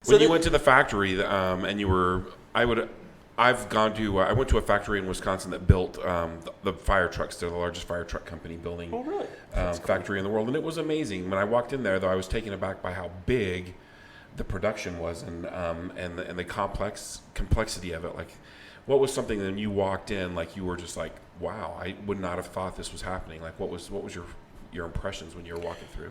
When you went to the factory, and you were, I went to a factory in Wisconsin that built the fire trucks. They're the largest fire truck company building factory in the world. And it was amazing. When I walked in there, though, I was taken aback by how big the production was and the complexity of it. Like, what was something that when you walked in, like, you were just like, wow, I would not have thought this was happening. Like, what was your impressions when you were walking through?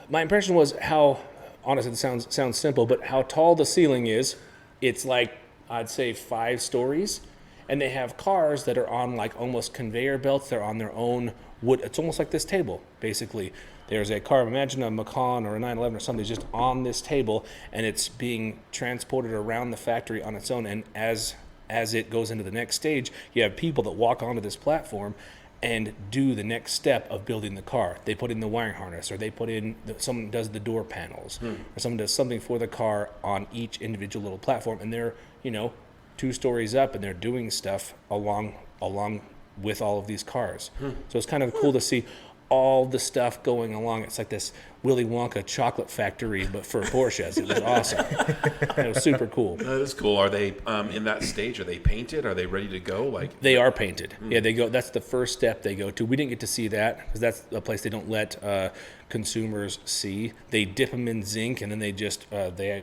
My impression was how, honestly, it sounds simple, but how tall the ceiling is. It's like, I'd say 5 stories, and they have cars that are on like almost conveyor belts. They're on their own wood. It's almost like this table, basically. There's a car, imagine a Macan or a 911 or something just on this table, and it's being transported around the factory on its own. And as it goes into the next stage, you have people that walk onto this platform and do the next step of building the car. They put in the wiring harness, or they put in, someone does the door panels, or someone does something for the car on each individual little platform, and they're, 2 stories up, and they're doing stuff along with all of these cars. So it's kind of cool to see all the stuff going along. It's like this Willy Wonka chocolate factory, but for Porsches. It was awesome. It was super cool. That is cool. Are they in that stage? Are they painted? Are they ready to go? Like, they are painted. Yeah, they go. That's the first step they go to. We didn't get to see that because that's a place they don't let consumers see. They dip them in zinc, and then they just they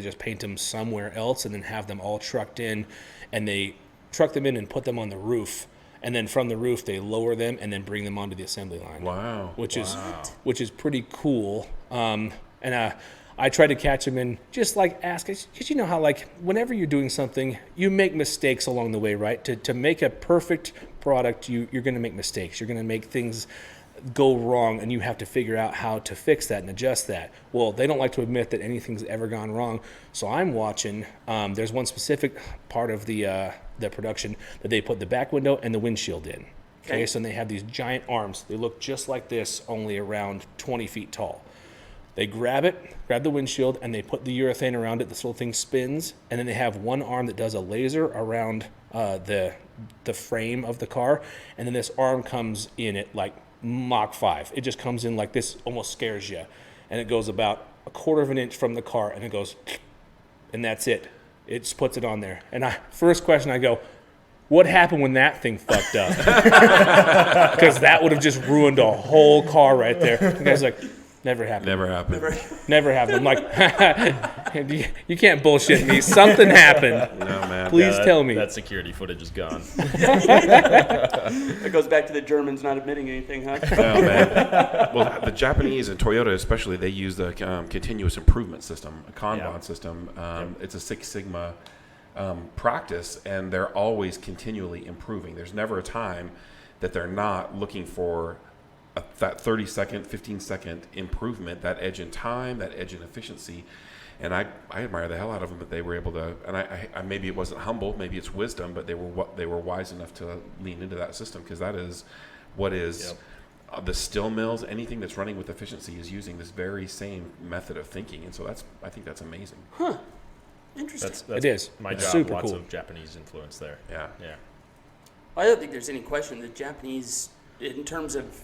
just paint them somewhere else, and then have them all trucked in, and they truck them in and put them on the roof. And then from the roof, they lower them and then bring them onto the assembly line. Wow! Which is pretty cool. And I tried to catch them and just like ask, because you know how like whenever you're doing something, you make mistakes along the way, right? To make a perfect product, you're going to make mistakes. You're going to make things go wrong, and you have to figure out how to fix that and adjust that. Well, they don't like to admit that anything's ever gone wrong. So I'm watching. There's one specific part of the production that they put the back window and the windshield in. Okay, so they have these giant arms. They look just like this, only around 20 feet tall. They grab the windshield, and they put the urethane around it. This little thing spins, and then they have one arm that does a laser around the frame of the car, and then this arm comes in at like Mach 5. It just comes in like this, almost scares you, and it goes about 1/4 of an inch from the car, and it goes, and that's it. It just puts it on there. And first question I go, what happened when that thing fucked up? Because that would have just ruined a whole car right there. The guy's like, never happened. Never happened. I'm like, you can't bullshit me. Something happened. No, man. Please tell me. That security footage is gone. It goes back to the Germans not admitting anything, huh? No, man. Well, the Japanese and Toyota especially, they use the continuous improvement system, a Kanban system. It's a Six Sigma practice, and they're always continually improving. There's never a time that they're not looking for that 30-second, 15-second improvement, that edge in time, that edge in efficiency. And I admire the hell out of them that they were able to. And I maybe it wasn't humble, maybe it's wisdom, but they were wise enough to lean into that system, because that is what is the still mills. Anything that's running with efficiency is using this very same method of thinking, and so I think that's amazing. Huh. Interesting. That's it is. My it's job. super Lots cool. of Japanese influence there. Yeah. I don't think there's any question the Japanese, in terms of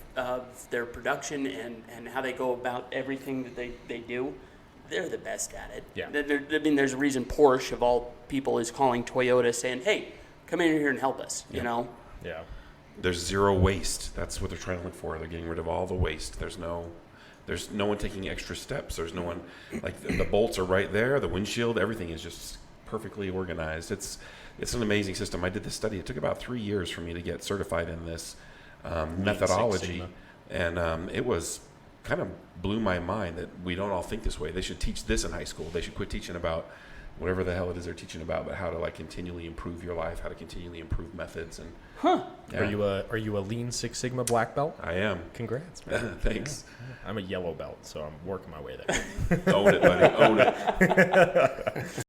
their production and how they go about everything that they do, they're the best at it. Yeah. There's a reason Porsche, of all people, is calling Toyota saying, hey, come in here and help us, you know? Yeah. There's zero waste. That's what they're trying to look for. They're getting rid of all the waste. There's no one taking extra steps. There's no one, like the bolts are right there. The windshield, everything is just perfectly organized. It's an amazing system. I did this study. It took about 3 years for me to get certified in this methodology, and it was kind of blew my mind that we don't all think this way. They should teach this in high school. They should quit teaching about whatever the hell it is they're teaching about, but how to like continually improve your life, how to continually improve methods. And Yeah. Are you a Lean Six Sigma black belt? I am. Congrats, man. Thanks. Yeah. I'm a yellow belt, so I'm working my way there. Own it, buddy. Own it.